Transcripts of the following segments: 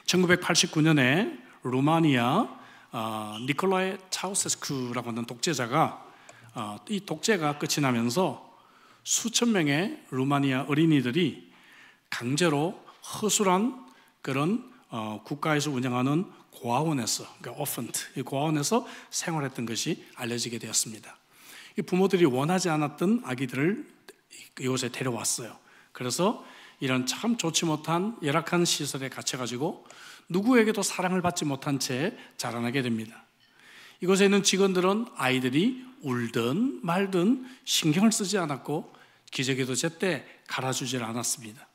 1989년에 루마니아 니콜라이 차우세스쿠라고 하는 독재자가 이 독재가 끝이 나면서 수천 명의 루마니아 어린이들이 강제로 허술한 그런 국가에서 운영하는 고아원에서, 그러니까 오펀트, 이 고아원에서 생활했던 것이 알려지게 되었습니다. 이 부모들이 원하지 않았던 아기들을 이곳에 데려왔어요. 그래서 이런 참 좋지 못한 열악한 시설에 갇혀가지고 누구에게도 사랑을 받지 못한 채 자라나게 됩니다. 이곳에 있는 직원들은 아이들이 울든 말든 신경을 쓰지 않았고 기저귀도 제때 갈아주질 않았습니다.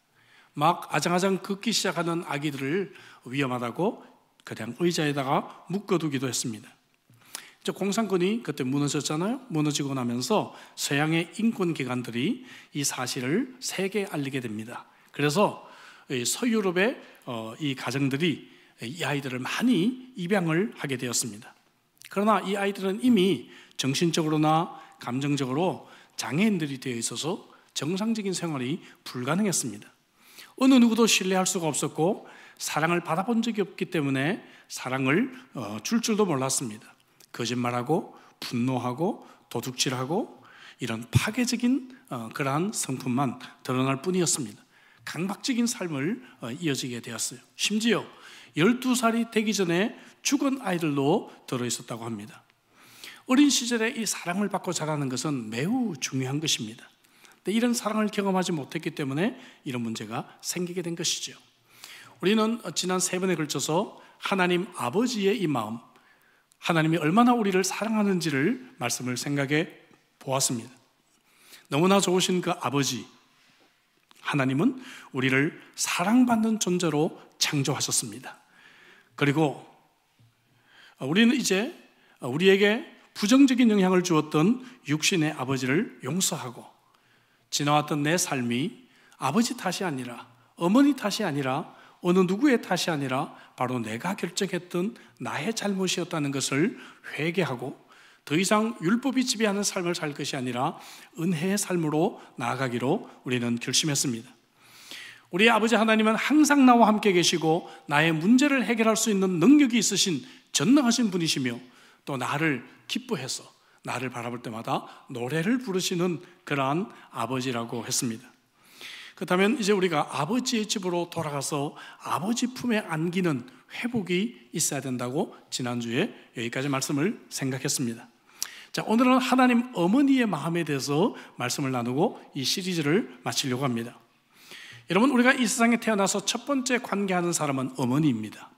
막 아장아장 긋기 시작하는 아기들을 위험하다고 그냥 의자에다가 묶어두기도 했습니다. 이제 공산권이 그때 무너졌잖아요. 무너지고 나면서 서양의 인권기관들이 이 사실을 세계에 알리게 됩니다. 그래서 서유럽의 이 가정들이 이 아이들을 많이 입양을 하게 되었습니다. 그러나 이 아이들은 이미 정신적으로나 감정적으로 장애인들이 되어 있어서 정상적인 생활이 불가능했습니다. 어느 누구도 신뢰할 수가 없었고 사랑을 받아본 적이 없기 때문에 사랑을 줄 줄도 몰랐습니다. 거짓말하고 분노하고 도둑질하고 이런 파괴적인 그러한 성품만 드러날 뿐이었습니다. 강박적인 삶을 이어지게 되었어요. 심지어 12살이 되기 전에 죽은 아이들도 들어있었다고 합니다. 어린 시절에 이 사랑을 받고 자라는 것은 매우 중요한 것입니다. 근데 이런 사랑을 경험하지 못했기 때문에 이런 문제가 생기게 된 것이죠. 우리는 지난 3번에 걸쳐서 하나님 아버지의 이 마음, 하나님이 얼마나 우리를 사랑하는지를 말씀을 생각해 보았습니다. 너무나 좋으신 그 아버지 하나님은 우리를 사랑받는 존재로 창조하셨습니다. 그리고 우리는 이제 우리에게 부정적인 영향을 주었던 육신의 아버지를 용서하고 지나왔던 내 삶이 아버지 탓이 아니라 어머니 탓이 아니라 어느 누구의 탓이 아니라 바로 내가 결정했던 나의 잘못이었다는 것을 회개하고 더 이상 율법이 지배하는 삶을 살 것이 아니라 은혜의 삶으로 나아가기로 우리는 결심했습니다. 우리 아버지 하나님은 항상 나와 함께 계시고 나의 문제를 해결할 수 있는 능력이 있으신 전능하신 분이시며 또 나를 기뻐해서 나를 바라볼 때마다 노래를 부르시는 그러한 아버지라고 했습니다. 그렇다면 이제 우리가 아버지의 집으로 돌아가서 아버지 품에 안기는 회복이 있어야 된다고 지난주에 여기까지 말씀을 생각했습니다. 자, 오늘은 하나님 어머니의 마음에 대해서 말씀을 나누고 이 시리즈를 마치려고 합니다. 여러분, 우리가 이 세상에 태어나서 첫 번째 관계하는 사람은 어머니입니다.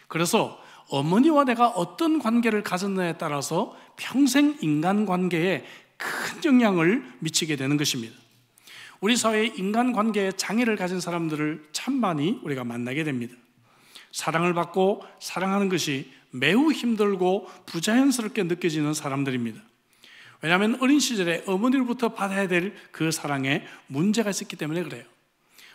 그래서 어머니와 내가 어떤 관계를 가졌느냐에 따라서 평생 인간관계에 큰 영향을 미치게 되는 것입니다. 우리 사회의 인간관계에 장애를 가진 사람들을 참 많이 우리가 만나게 됩니다. 사랑을 받고 사랑하는 것이 매우 힘들고 부자연스럽게 느껴지는 사람들입니다. 왜냐하면 어린 시절에 어머니로부터 받아야 될 그 사랑에 문제가 있었기 때문에 그래요.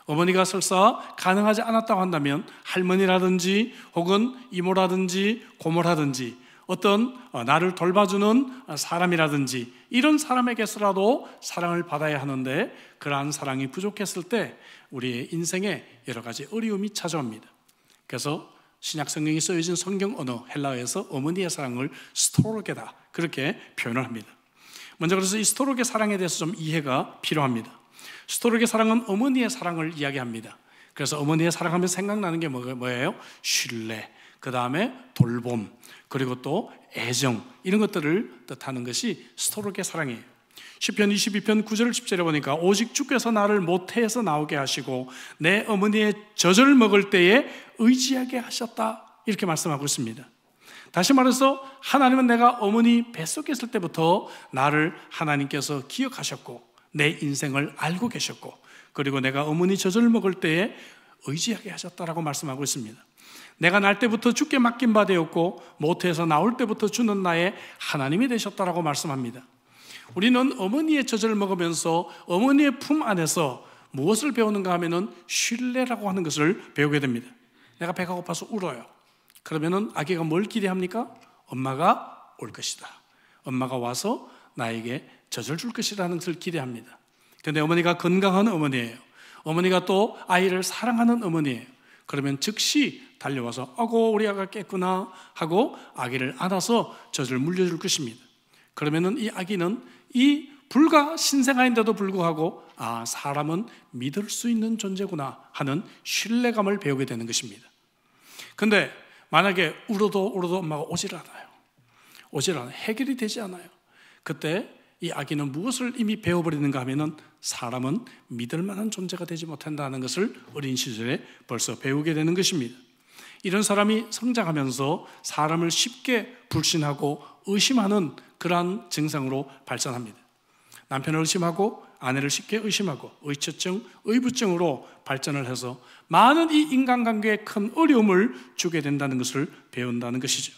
어머니가 설사 가능하지 않았다고 한다면 할머니라든지 혹은 이모라든지 고모라든지 어떤 나를 돌봐주는 사람이라든지 이런 사람에게서라도 사랑을 받아야 하는데 그러한 사랑이 부족했을 때 우리의 인생에 여러 가지 어려움이 찾아옵니다. 그래서 신약 성경이 쓰여진 성경 언어 헬라어에서 어머니의 사랑을 스토르게다 그렇게 표현을 합니다. 먼저 그래서 이 스토르게 사랑에 대해서 좀 이해가 필요합니다. 스토르게 사랑은 어머니의 사랑을 이야기합니다. 그래서 어머니의 사랑하면 생각나는 게 뭐예요? 신뢰, 그 다음에 돌봄, 그리고 또 애정, 이런 것들을 뜻하는 것이 스토르게 사랑이에요. 시편 22편 9절 10절에 보니까 오직 주께서 나를 모태에서 나오게 하시고 내 어머니의 젖을 먹을 때에 의지하게 하셨다, 이렇게 말씀하고 있습니다. 다시 말해서 하나님은 내가 어머니 뱃속에 있을 때부터 나를 하나님께서 기억하셨고 내 인생을 알고 계셨고 그리고 내가 어머니 젖을 먹을 때에 의지하게 하셨다라고 말씀하고 있습니다. 내가 날 때부터 주께 맡긴 바 되었고 모태에서 나올 때부터 주는 나의 하나님이 되셨다라고 말씀합니다. 우리는 어머니의 젖을 먹으면서 어머니의 품 안에서 무엇을 배우는가 하면은 신뢰라고 하는 것을 배우게 됩니다. 내가 배가 고파서 울어요. 그러면은 아기가 뭘 기대합니까? 엄마가 올 것이다. 엄마가 와서 나에게 젖을 줄 것이라는 것을 기대합니다. 그런데 어머니가 건강한 어머니예요. 어머니가 또 아이를 사랑하는 어머니예요. 그러면 즉시 달려와서 아고 우리 아가 깼구나 하고 아기를 안아서 젖을 물려줄 것입니다. 그러면은 이 아기는 이 불과 신생아인데도 불구하고 아, 사람은 믿을 수 있는 존재구나 하는 신뢰감을 배우게 되는 것입니다. 근데 만약에 울어도 엄마가 오질 않아요. 해결이 되지 않아요. 그때 이 아기는 무엇을 이미 배워버리는가 하면은 사람은 믿을 만한 존재가 되지 못한다는 것을 어린 시절에 벌써 배우게 되는 것입니다. 이런 사람이 성장하면서 사람을 쉽게 불신하고 의심하는 그러한 증상으로 발전합니다. 남편을 의심하고 아내를 쉽게 의심하고 의처증, 의부증으로 발전을 해서 많은 이 인간관계에 큰 어려움을 주게 된다는 것을 배운다는 것이죠.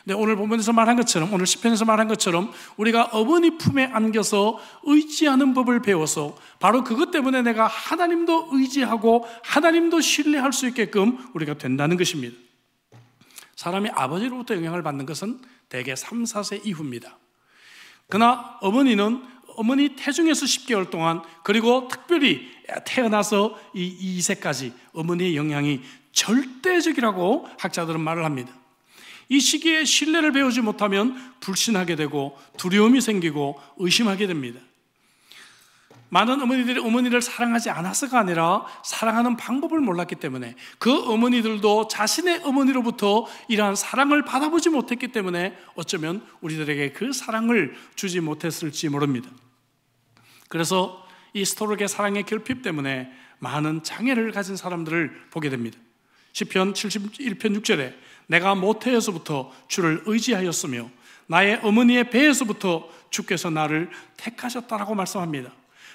근데 오늘 본문에서 말한 것처럼, 오늘 시편에서 말한 것처럼 우리가 어머니 품에 안겨서 의지하는 법을 배워서 바로 그것 때문에 내가 하나님도 의지하고 하나님도 신뢰할 수 있게끔 우리가 된다는 것입니다. 사람이 아버지로부터 영향을 받는 것은 대개 3, 4세 이후입니다. 그러나 어머니 태중에서 10개월 동안, 그리고 특별히 태어나서 이 2세까지 어머니의 영향이 절대적이라고 학자들은 말을 합니다. 이 시기에 신뢰를 배우지 못하면 불신하게 되고 두려움이 생기고 의심하게 됩니다. 많은 어머니들이 어머니를 사랑하지 않아서가 아니라 사랑하는 방법을 몰랐기 때문에, 그 어머니들도 자신의 어머니로부터 이러한 사랑을 받아보지 못했기 때문에 어쩌면 우리들에게 그 사랑을 주지 못했을지 모릅니다. 그래서 이 스토르게 사랑의 결핍 때문에 많은 장애를 가진 사람들을 보게 됩니다. 시편 71편 6절에 내가 모태에서부터 주를 의지하였으며 나의 어머니의 배에서부터 주께서 나를 택하셨다라고 말씀합니다.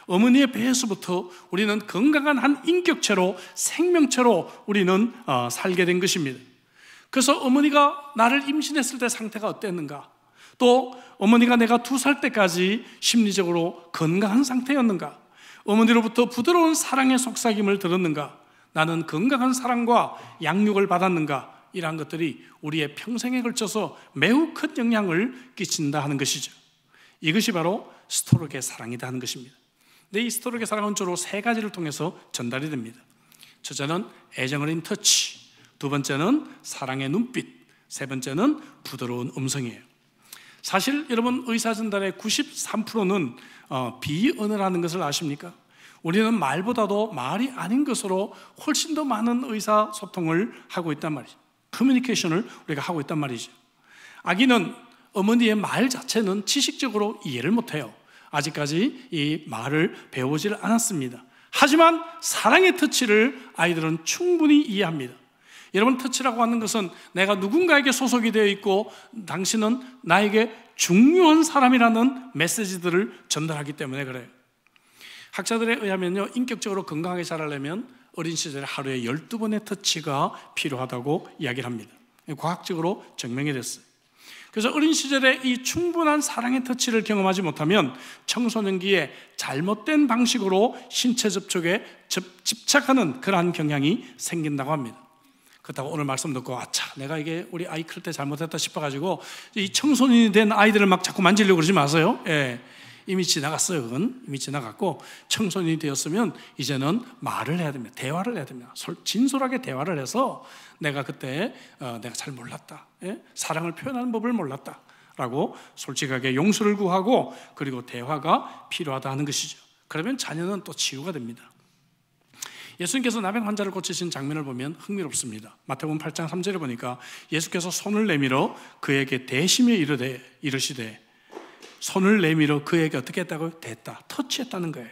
어머니의 배에서부터 우리는 건강한 한 인격체로, 생명체로 우리는 살게 된 것입니다. 그래서 어머니가 나를 임신했을 때 상태가 어땠는가, 또 어머니가 내가 2살 때까지 심리적으로 건강한 상태였는가, 어머니로부터 부드러운 사랑의 속삭임을 들었는가, 나는 건강한 사랑과 양육을 받았는가, 이러한 것들이 우리의 평생에 걸쳐서 매우 큰 영향을 끼친다 하는 것이죠. 이것이 바로 스토르게 사랑이다 하는 것입니다. 근데 이 스토르게 사랑은 주로 3가지를 통해서 전달이 됩니다. 첫째는 애정 어린 터치, 두 번째는 사랑의 눈빛, 세 번째는 부드러운 음성이에요. 사실 여러분, 의사 진단의 93%는 비언어라는 것을 아십니까? 우리는 말보다도 말이 아닌 것으로 훨씬 더 많은 의사소통을 하고 있단 말이죠. 커뮤니케이션을 우리가 하고 있단 말이죠. 아기는 어머니의 말 자체는 지식적으로 이해를 못해요. 아직까지 이 말을 배우질 않았습니다. 하지만 사랑의 터치를 아이들은 충분히 이해합니다. 여러분, 터치라고 하는 것은 내가 누군가에게 소속이 되어 있고 당신은 나에게 중요한 사람이라는 메시지들을 전달하기 때문에 그래요. 학자들에 의하면요, 인격적으로 건강하게 자라려면 어린 시절에 하루에 12번의 터치가 필요하다고 이야기를 합니다. 과학적으로 증명이 됐어요. 그래서 어린 시절에 이 충분한 사랑의 터치를 경험하지 못하면 청소년기에 잘못된 방식으로 신체 접촉에 집착하는 그러한 경향이 생긴다고 합니다. 그렇다고 오늘 말씀 듣고 아차, 내가 이게 우리 아이 클 때 잘못했다 싶어가지고 이 청소년이 된 아이들을 막 자꾸 만지려고 그러지 마세요. 예, 이미 지나갔어요. 그건 이미 지나갔고, 청소년이 되었으면 이제는 말을 해야 됩니다. 대화를 해야 됩니다. 진솔하게 대화를 해서 내가 그때 내가 잘 몰랐다, 사랑을 표현하는 법을 몰랐다 라고 솔직하게 용서를 구하고, 그리고 대화가 필요하다 하는 것이죠. 그러면 자녀는 또 치유가 됩니다. 예수님께서 나병 환자를 고치신 장면을 보면 흥미롭습니다. 마태복음 8장 3절에 보니까 예수께서 손을 내밀어 그에게 대심에 이르시되, 손을 내밀어 그에게 어떻게 했다고요? 됐다, 터치했다는 거예요.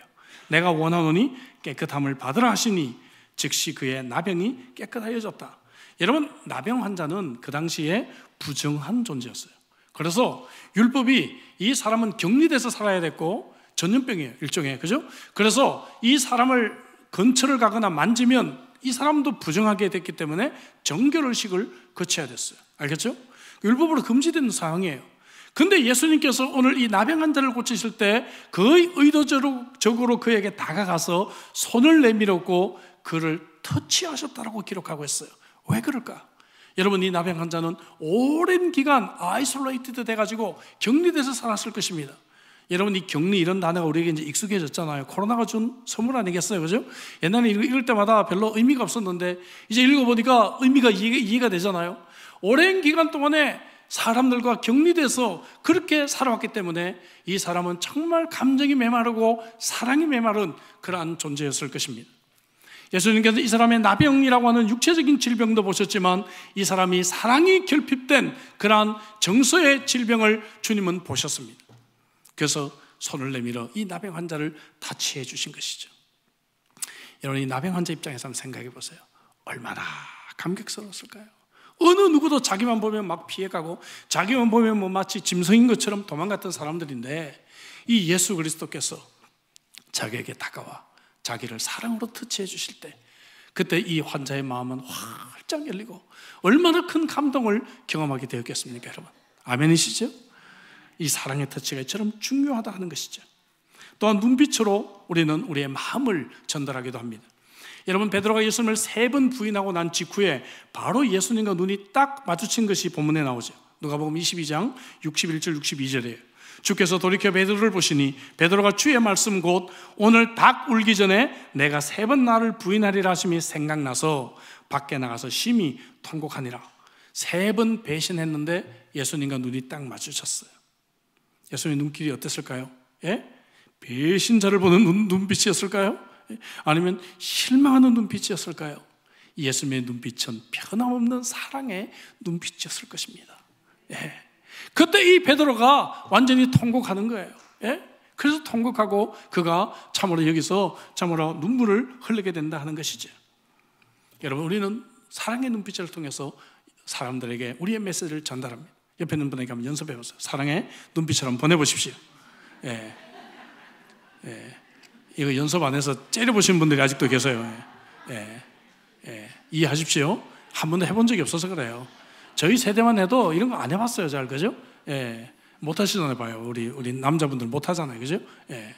내가 원하노니 깨끗함을 받으라 하시니 즉시 그의 나병이 깨끗하여졌다. 여러분, 나병 환자는 그 당시에 부정한 존재였어요. 그래서 율법이 이 사람은 격리돼서 살아야 됐고, 전염병이에요, 일종의, 그죠? 그래서 이 사람을 근처를 가거나 만지면 이 사람도 부정하게 됐기 때문에 정결의식을 거쳐야 됐어요. 알겠죠? 율법으로 금지된 상황이에요. 근데 예수님께서 오늘 이 나병 환자를 고치실 때 거의 의도적으로 그에게 다가가서 손을 내밀었고 그를 터치하셨다라고 기록하고 있어요. 왜 그럴까? 여러분, 이 나병 환자는 오랜 기간 아이솔레이티드 돼가지고 격리돼서 살았을 것입니다. 여러분, 이 격리 이런 단어가 우리에게 이제 익숙해졌잖아요. 코로나가 준 선물 아니겠어요, 그죠? 옛날에 읽을 때마다 별로 의미가 없었는데 이제 읽어보니까 의미가 이해가 되잖아요. 오랜 기간 동안에 사람들과 격리돼서 그렇게 살아왔기 때문에 이 사람은 정말 감정이 메마르고 사랑이 메마른 그러한 존재였을 것입니다. 예수님께서 이 사람의 나병이라고 하는 육체적인 질병도 보셨지만 이 사람이 사랑이 결핍된 그러한 정서의 질병을 주님은 보셨습니다. 그래서 손을 내밀어 이 나병 환자를 다치해 주신 것이죠. 여러분, 이 나병 환자 입장에서 한번 생각해 보세요. 얼마나 감격스러웠을까요? 어느 누구도 자기만 보면 막 피해가고 자기만 보면 뭐 마치 짐승인 것처럼 도망갔던 사람들인데 이 예수 그리스도께서 자기에게 다가와 자기를 사랑으로 터치해 주실 때 그때 이 환자의 마음은 활짝 열리고 얼마나 큰 감동을 경험하게 되었겠습니까, 여러분? 아멘이시죠? 이 사랑의 터치가 이처럼 중요하다 하는 것이죠. 또한 눈빛으로 우리는 우리의 마음을 전달하기도 합니다. 여러분, 베드로가 예수님을 3번 부인하고 난 직후에 바로 예수님과 눈이 딱 마주친 것이 본문에 나오죠. 누가복음 22장 61절 62절이에요. 주께서 돌이켜 베드로를 보시니 베드로가 주의 말씀 곧 오늘 닭 울기 전에 내가 3번 나를 부인하리라 하심이 생각나서 밖에 나가서 심히 통곡하니라. 3번 배신했는데 예수님과 눈이 딱 마주쳤어요. 예수님의 눈길이 어땠을까요? 예? 배신자를 보는 눈빛이었을까요? 아니면 실망하는 눈빛이었을까요? 예수님의 눈빛은 변함없는 사랑의 눈빛이었을 것입니다. 예. 그때 이 베드로가 완전히 통곡하는 거예요. 예? 그래서 통곡하고 그가 참으로 여기서 참으로 눈물을 흘리게 된다 하는 것이죠. 여러분, 우리는 사랑의 눈빛을 통해서 사람들에게 우리의 메시지를 전달합니다. 옆에 있는 분에게 한번 연습해 보세요. 사랑의 눈빛처럼 보내보십시오. 예. 예. 이거 연습 안 해서 째려보신 분들이 아직도 계세요. 예. 예. 이해하십시오. 한 번도 해본 적이 없어서 그래요. 저희 세대만 해도 이런 거 안 해봤어요, 잘, 그죠? 예. 못 하시잖아요, 봐요. 우리 남자분들 못 하잖아요, 그죠? 예.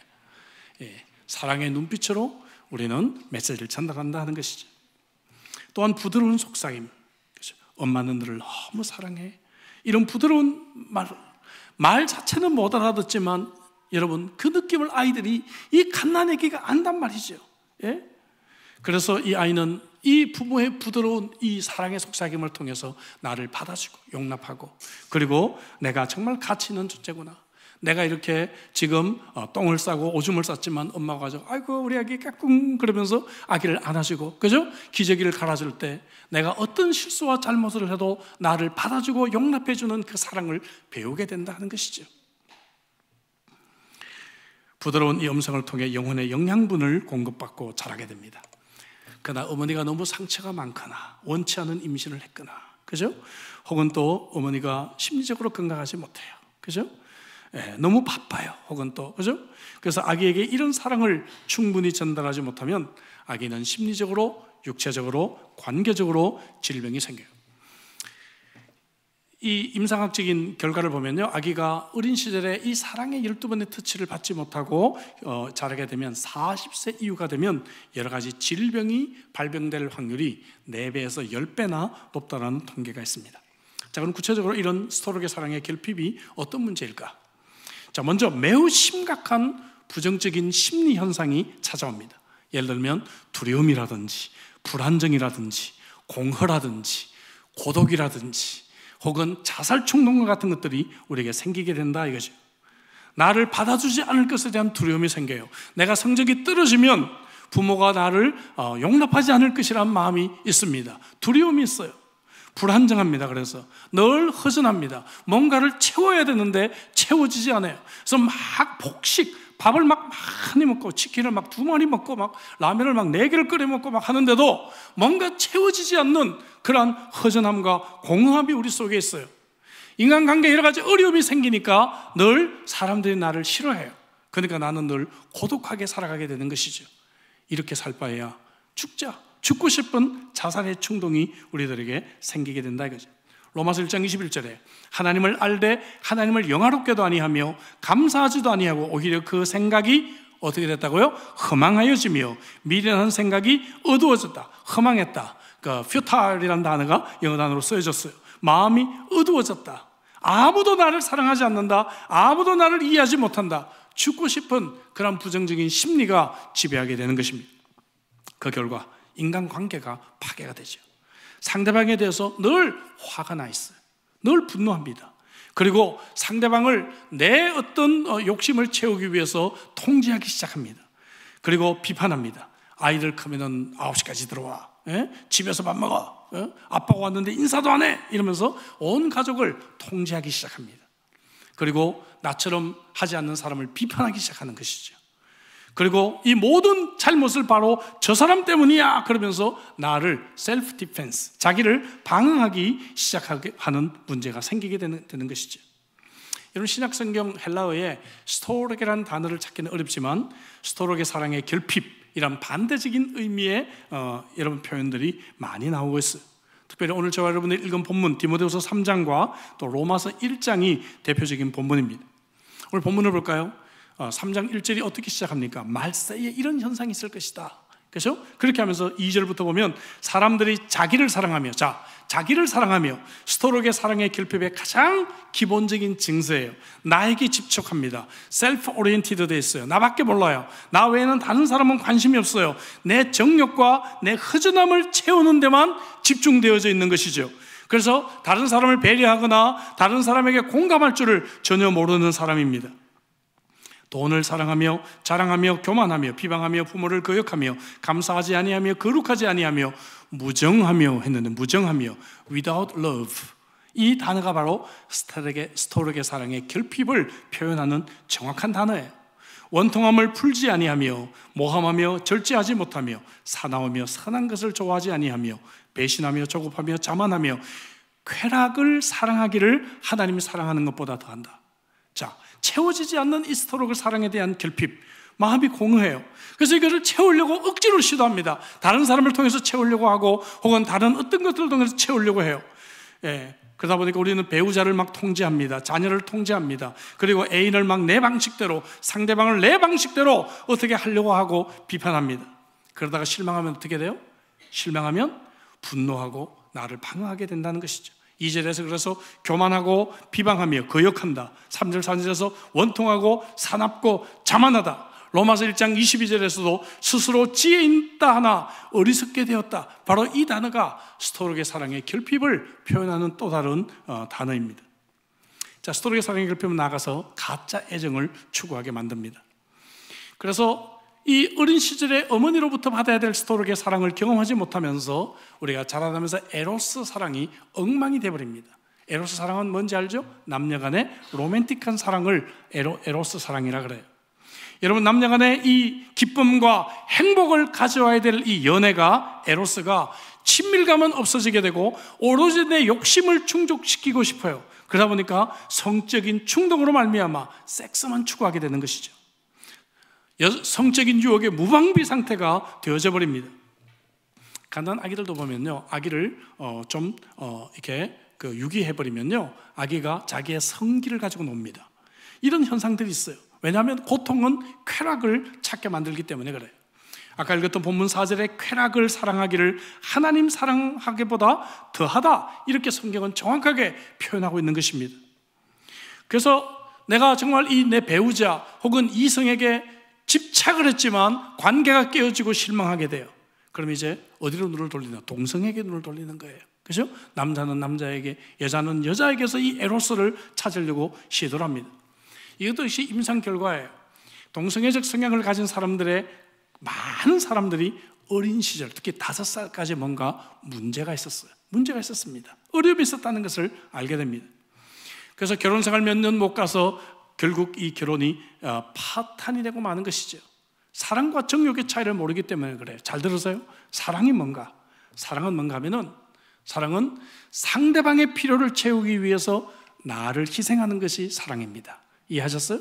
예. 사랑의 눈빛으로 우리는 메시지를 전달한다 하는 것이죠. 또한 부드러운 속삭임. 그죠? 엄마는 너를 너무 사랑해. 이런 부드러운 말 자체는 못 알아듣지만 여러분, 그 느낌을 아이들이 이 갓난아기가 안단 말이죠. 예? 그래서 이 아이는 이 부모의 부드러운 이 사랑의 속삭임을 통해서 나를 받아주고 용납하고, 그리고 내가 정말 가치 있는 존재구나. 내가 이렇게 지금 똥을 싸고 오줌을 쌌지만 엄마가 가지고 아이고 우리 아기 까꿍 그러면서 아기를 안아주고, 그죠? 기저귀를 갈아줄 때 내가 어떤 실수와 잘못을 해도 나를 받아주고 용납해주는 그 사랑을 배우게 된다 하는 것이죠. 부드러운 이 음성을 통해 영혼의 영양분을 공급받고 자라게 됩니다. 그러나 어머니가 너무 상처가 많거나 원치 않은 임신을 했거나, 그죠? 혹은 또 어머니가 심리적으로 건강하지 못해요, 그죠? 예, 너무 바빠요, 혹은 또, 그죠? 그래서 아기에게 이런 사랑을 충분히 전달하지 못하면 아기는 심리적으로, 육체적으로, 관계적으로 질병이 생겨요. 이 임상학적인 결과를 보면요, 아기가 어린 시절에 이 사랑의 12번의 터치를 받지 못하고 자라게 되면 40세 이후가 되면 여러 가지 질병이 발병될 확률이 4배에서 10배나 높다는 통계가 있습니다. 자, 그럼 구체적으로 이런 스토록의 사랑의 결핍이 어떤 문제일까? 자, 먼저 매우 심각한 부정적인 심리 현상이 찾아옵니다. 예를 들면 두려움이라든지 불안정이라든지 공허라든지 고독이라든지 혹은 자살 충동과 같은 것들이 우리에게 생기게 된다 이거죠. 나를 받아주지 않을 것에 대한 두려움이 생겨요. 내가 성적이 떨어지면 부모가 나를 용납하지 않을 것이라는 마음이 있습니다. 두려움이 있어요. 불안정합니다. 그래서 늘 허전합니다. 뭔가를 채워야 되는데 채워지지 않아요. 그래서 막 폭식, 밥을 막 많이 먹고 치킨을 막 2마리 먹고 막 라면을 막 4개를 끓여 먹고 막 하는데도 뭔가 채워지지 않는 그러한 허전함과 공허함이 우리 속에 있어요. 인간관계에 여러 가지 어려움이 생기니까 늘 사람들이 나를 싫어해요. 그러니까 나는 늘 고독하게 살아가게 되는 것이죠. 이렇게 살 바에야 죽자, 죽고 싶은 자살의 충동이 우리들에게 생기게 된다 이거죠. 로마서 1장 21절에 하나님을 알되 하나님을 영화롭게도 아니하며 감사하지도 아니하고 오히려 그 생각이 어떻게 됐다고요? 허망하여지며 미련한 생각이 어두워졌다. 허망했다. 그 퓨탈이라는 단어가 영어 단어로 쓰여졌어요. 마음이 어두워졌다. 아무도 나를 사랑하지 않는다. 아무도 나를 이해하지 못한다. 죽고 싶은 그런 부정적인 심리가 지배하게 되는 것입니다. 그 결과 인간관계가 파괴가 되죠. 상대방에 대해서 늘 화가 나 있어요. 늘 분노합니다. 그리고 상대방을 내 어떤 욕심을 채우기 위해서 통제하기 시작합니다. 그리고 비판합니다. 아이들 크면은 9시까지 들어와. 집에서 밥 먹어. 아빠가 왔는데 인사도 안 해. 이러면서 온 가족을 통제하기 시작합니다. 그리고 나처럼 하지 않는 사람을 비판하기 시작하는 것이죠. 그리고 이 모든 잘못을 바로 저 사람 때문이야 그러면서 나를 셀프 디펜스, 자기를 방어하기 시작하게 하는 문제가 생기게 되는 것이죠. 여러분, 신약성경 헬라어에 스토르게라는 단어를 찾기는 어렵지만 스토르게 사랑의 결핍이란 반대적인 의미의 여러분 표현들이 많이 나오고 있어요. 특별히 오늘 저와 여러분들이 읽은 본문 디모데후서 3장과 또 로마서 1장이 대표적인 본문입니다. 오늘 본문을 볼까요? 3장 1절이 어떻게 시작합니까? 말세에 이런 현상이 있을 것이다. 그렇죠? 그렇게 하면서 2절부터 보면 사람들이 자기를 사랑하며, 자기를 사랑하며 스토르게 사랑의 결핍의 가장 기본적인 증세예요. 나에게 집착합니다. 셀프 오리엔티드 돼 있어요. 나밖에 몰라요. 나 외에는 다른 사람은 관심이 없어요. 내 정욕과 내 허전함을 채우는 데만 집중되어져 있는 것이죠. 그래서 다른 사람을 배려하거나 다른 사람에게 공감할 줄을 전혀 모르는 사람입니다. 돈을 사랑하며 자랑하며 교만하며 비방하며 부모를 거역하며 감사하지 아니하며 거룩하지 아니하며 무정하며 했는데, 무정하며 without love, 이 단어가 바로 스토르게 사랑의 결핍을 표현하는 정확한 단어예요. 원통함을 풀지 아니하며 모함하며 절제하지 못하며 사나우며 선한 것을 좋아하지 아니하며 배신하며 조급하며 자만하며 쾌락을 사랑하기를 하나님이 사랑하는 것보다 더한다. 자, 채워지지 않는 이 스토르게 사랑에 대한 결핍, 마음이 공허해요. 그래서 이거를 채우려고 억지로 시도합니다. 다른 사람을 통해서 채우려고 하고 혹은 다른 어떤 것들을 통해서 채우려고 해요. 그러다 보니까 우리는 배우자를 막 통제합니다. 자녀를 통제합니다. 그리고 애인을 막 내 방식대로, 상대방을 내 방식대로 어떻게 하려고 하고 비판합니다. 그러다가 실망하면 어떻게 돼요? 실망하면 분노하고 나를 방어하게 된다는 것이죠. 2절에서 그래서 교만하고 비방하며 거역한다. 3절 4절에서 원통하고 사납고 자만하다. 로마서 1장 22절에서도 스스로 지혜 있다 하나 어리석게 되었다. 바로 이 단어가 스토르게 사랑의 결핍을 표현하는 또 다른 단어입니다. 자, 스토르게 사랑의 결핍은 나아가서 가짜 애정을 추구하게 만듭니다. 그래서 이 어린 시절에 어머니로부터 받아야 될 스토르게 사랑을 경험하지 못하면서 우리가 자라나면서 에로스 사랑이 엉망이 되어버립니다. 에로스 사랑은 뭔지 알죠? 남녀 간의 로맨틱한 사랑을 에로스 사랑이라 그래요. 여러분, 남녀 간의 이 기쁨과 행복을 가져와야 될 이 연애가, 에로스가 친밀감은 없어지게 되고 오로지 내 욕심을 충족시키고 싶어요. 그러다 보니까 성적인 충동으로 말미암아 섹스만 추구하게 되는 것이죠. 성적인 유혹의 무방비 상태가 되어져 버립니다. 간단한 아기들도 보면요, 아기를 이렇게 유기해버리면요, 아기가 자기의 성기를 가지고 놉니다. 이런 현상들이 있어요. 왜냐하면 고통은 쾌락을 찾게 만들기 때문에 그래요. 아까 읽었던 본문 4절에 쾌락을 사랑하기를 하나님 사랑하기보다 더하다, 이렇게 성경은 정확하게 표현하고 있는 것입니다. 그래서 내가 정말 이 내 배우자 혹은 이성에게 집착을 했지만 관계가 깨어지고 실망하게 돼요. 그럼 이제 어디로 눈을 돌리나? 동성에게 눈을 돌리는 거예요. 그렇죠? 남자는 남자에게, 여자는 여자에게서 이 에로스를 찾으려고 시도를 합니다. 이것도 임상 결과예요. 동성애적 성향을 가진 사람들의 많은 사람들이 어린 시절, 특히 5살까지 뭔가 문제가 있었습니다. 어려움이 있었다는 것을 알게 됩니다. 그래서 결혼생활 몇 년 못 가서 결국 이 결혼이 파탄이 되고 마는 것이죠. 사랑과 정욕의 차이를 모르기 때문에 그래요. 잘 들으세요. 사랑이 뭔가? 사랑은 뭔가 하면은, 사랑은 상대방의 필요를 채우기 위해서 나를 희생하는 것이 사랑입니다. 이해하셨어요?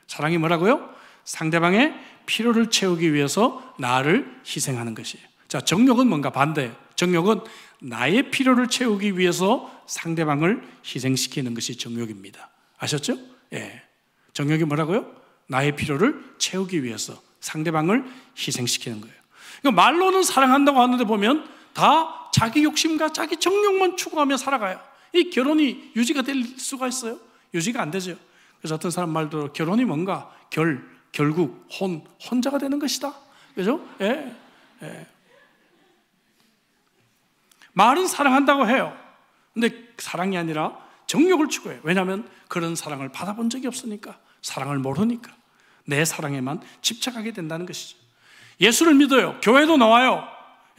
사랑이 뭐라고요? 상대방의 필요를 채우기 위해서 나를 희생하는 것이에요. 자, 정욕은 뭔가? 반대예요. 정욕은 나의 필요를 채우기 위해서 상대방을 희생시키는 것이 정욕입니다. 아셨죠? 예. 정욕이 뭐라고요? 나의 필요를 채우기 위해서 상대방을 희생시키는 거예요. 그러니까 말로는 사랑한다고 하는데 보면 다 자기 욕심과 자기 정욕만 추구하며 살아가요. 이 결혼이 유지가 될 수가 있어요? 유지가 안 되죠. 그래서 어떤 사람 말대로 결혼이 뭔가 결국 혼자가 되는 것이다. 그죠? 예. 말은 사랑한다고 해요. 근데 사랑이 아니라 정욕을 추구해요. 왜냐하면 그런 사랑을 받아본 적이 없으니까, 사랑을 모르니까 내 사랑에만 집착하게 된다는 것이죠. 예수를 믿어요. 교회도 나와요.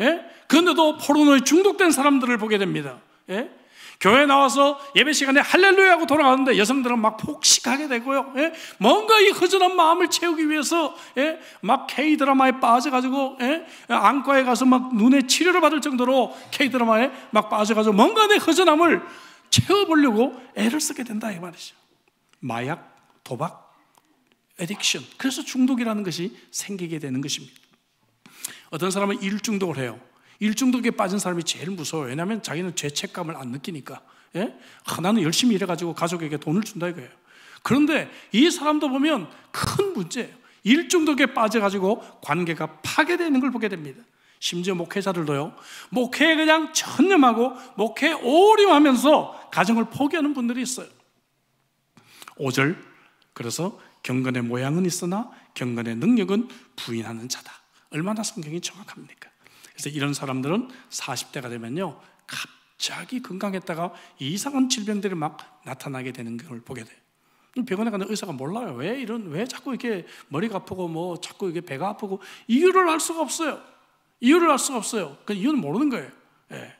예? 그런데도 포르노에 중독된 사람들을 보게 됩니다. 예? 교회 나와서 예배 시간에 할렐루야 하고 돌아가는데 여성들은 막 폭식하게 되고요. 예? 뭔가 이 허전한 마음을 채우기 위해서 예? 막 K드라마에 빠져가지고 예? 안과에 가서 막 눈에 치료를 받을 정도로 K드라마에 막 빠져가지고 뭔가 내 허전함을 채워보려고 애를 쓰게 된다 이 말이죠. 마약, 도박, 에딕션. 그래서 중독이라는 것이 생기게 되는 것입니다. 어떤 사람은 일 중독을 해요. 일 중독에 빠진 사람이 제일 무서워요. 왜냐하면 자기는 죄책감을 안 느끼니까. 예? 나는 열심히 일해가지고 가족에게 돈을 준다 이거예요. 그런데 이 사람도 보면 큰 문제예요. 일 중독에 빠져가지고 관계가 파괴되는 걸 보게 됩니다. 심지어 목회자들도요, 목회에 그냥 전념하고 목회에 오림하면서 가정을 포기하는 분들이 있어요. 5절, 그래서 경건의 모양은 있으나 경건의 능력은 부인하는 자다. 얼마나 성경이 정확합니까? 그래서 이런 사람들은 40대가 되면요, 갑자기 건강했다가 이상한 질병들이 막 나타나게 되는 걸 보게 돼요. 병원에 가는 의사가 몰라요. 왜 자꾸 이렇게 머리가 아프고 뭐 자꾸 이게 배가 아프고 이유를 알 수가 없어요. 그 이유는 모르는 거예요. 예.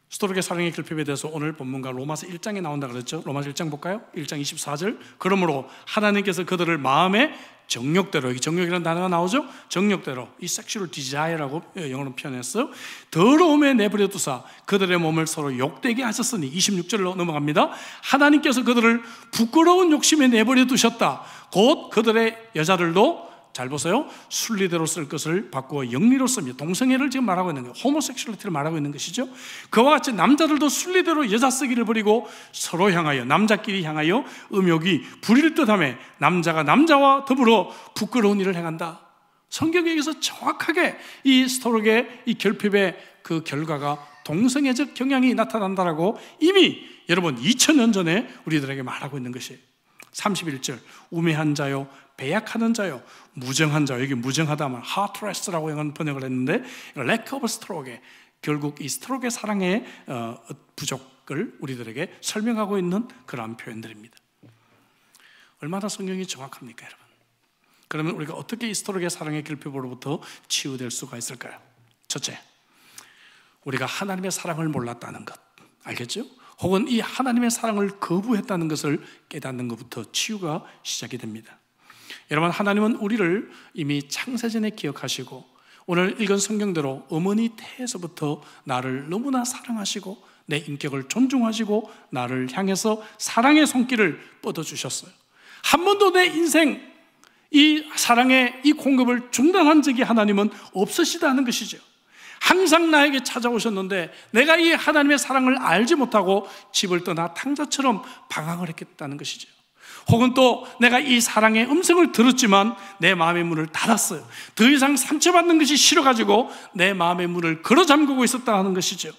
스토르게 사랑의 결핍에 대해서 오늘 본문과 로마서 1장에 나온다 그랬죠. 로마서 1장 볼까요? 1장 24절. 그러므로 하나님께서 그들을 마음의 정욕대로, 이 정욕이라는 단어가 나오죠. 정욕대로, 이 sexual desire라고 영어로 표현했어요. 더러움에 내버려 두사 그들의 몸을 서로 욕되게 하셨으니, 26절로 넘어갑니다. 하나님께서 그들을 부끄러운 욕심에 내버려 두셨다. 곧 그들의 여자들도, 잘 보세요, 순리대로 쓸 것을 바꾸어 영리로 씁니다. 동성애를 지금 말하고 있는 거예요. 호모섹슈얼리티를 말하고 있는 것이죠. 그와 같이 남자들도 순리대로 여자 쓰기를 버리고 서로 향하여, 남자끼리 향하여 음욕이 부릴 듯하며 남자가 남자와 더불어 부끄러운 일을 행한다. 성경에 의해서 정확하게 이 스토르게 이 결핍의 그 결과가 동성애적 경향이 나타난다라고 이미 여러분 2000년 전에 우리들에게 말하고 있는 것이에요. 31절, 우매한 자요, 배약하는 자요, 무정한 자요. 여기 무정하다 하면 heartless라고 영어는 번역을 했는데 lack of stroke, 결국 이 스트로크의 사랑의 부족을 우리들에게 설명하고 있는 그러한 표현들입니다. 얼마나 성경이 정확합니까, 여러분? 그러면 우리가 어떻게 이 스트로크의 사랑의 결핍으로부터 치유될 수가 있을까요? 첫째, 우리가 하나님의 사랑을 몰랐다는 것, 알겠죠? 혹은 이 하나님의 사랑을 거부했다는 것을 깨닫는 것부터 치유가 시작이 됩니다. 여러분, 하나님은 우리를 이미 창세전에 기억하시고 오늘 읽은 성경대로 어머니 태에서부터 나를 너무나 사랑하시고 내 인격을 존중하시고 나를 향해서 사랑의 손길을 뻗어주셨어요. 한 번도 내 인생 이 사랑의 이 공급을 중단한 적이 하나님은 없으시다는 것이죠. 항상 나에게 찾아오셨는데 내가 이 하나님의 사랑을 알지 못하고 집을 떠나 탕자처럼 방황을 했겠다는 것이죠. 혹은 또 내가 이 사랑의 음성을 들었지만 내 마음의 문을 닫았어요. 더 이상 상처받는 것이 싫어가지고 내 마음의 문을 걸어 잠그고 있었다는 것이죠.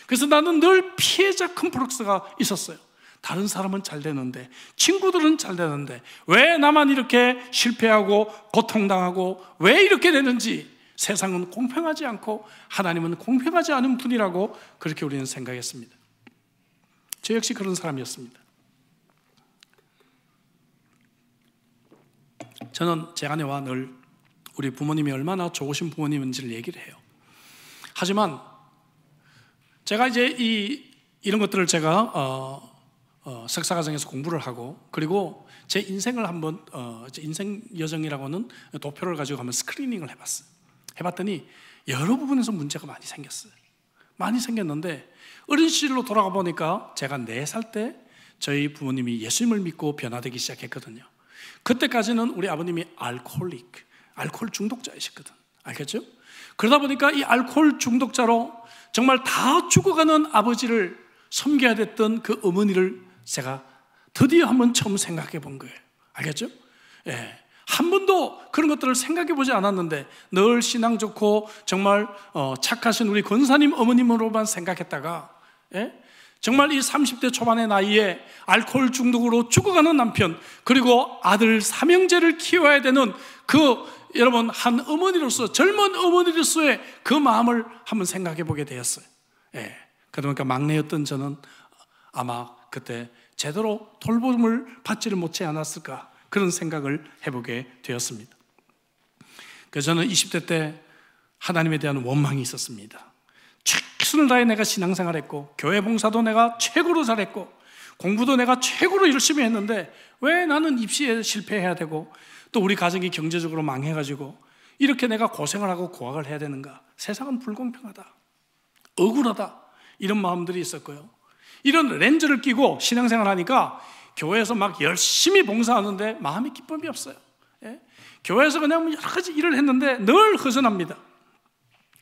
그래서 나는 늘 피해자 컴플렉스가 있었어요. 다른 사람은 잘 되는데, 친구들은 잘 되는데 왜 나만 이렇게 실패하고 고통당하고 왜 이렇게 되는지, 세상은 공평하지 않고 하나님은 공평하지 않은 분이라고 그렇게 우리는 생각했습니다. 저 역시 그런 사람이었습니다. 저는 제 아내와 늘 우리 부모님이 얼마나 좋으신 부모님인지를 얘기를 해요. 하지만 제가 이제 이런 것들을 제가 석사과정에서 공부를 하고, 그리고 제 인생을 한번 인생 여정이라고는 도표를 가지고 한번 스크리닝을 해봤더니 여러 부분에서 문제가 많이 생겼어요. 많이 생겼는데 어린 시절로 돌아가 보니까 제가 4살 때 저희 부모님이 예수님을 믿고 변화되기 시작했거든요. 그때까지는 우리 아버님이 알코올 중독자이셨거든. 알겠죠? 그러다 보니까 이 알코올 중독자로 정말 다 죽어가는 아버지를 섬겨야 됐던 그 어머니를 제가 드디어 한번 처음 생각해 본 거예요. 알겠죠? 예. 한 번도 그런 것들을 생각해 보지 않았는데 늘 신앙 좋고 정말 착하신 우리 권사님 어머님으로만 생각했다가, 예? 정말 이 30대 초반의 나이에 알코올 중독으로 죽어가는 남편, 그리고 아들 삼형제를 키워야 되는 여러분 한 어머니로서, 젊은 어머니로서의 그 마음을 한번 생각해 보게 되었어요. 예. 그러니까 막내였던 저는 아마 그때 제대로 돌봄을 받지를 못지 않았을까, 그런 생각을 해보게 되었습니다. 그래서 저는 20대 때 하나님에 대한 원망이 있었습니다. 최선을 다해 내가 신앙생활했고, 교회 봉사도 내가 최고로 잘했고, 공부도 내가 최고로 열심히 했는데 왜 나는 입시에 실패해야 되고, 또 우리 가정이 경제적으로 망해가지고 이렇게 내가 고생을 하고 고학을 해야 되는가? 세상은 불공평하다, 억울하다, 이런 마음들이 있었고요. 이런 렌즈를 끼고 신앙생활 하니까 교회에서 막 열심히 봉사하는데 마음이 기쁨이 없어요. 예? 교회에서 그냥 여러 가지 일을 했는데 늘 허전합니다.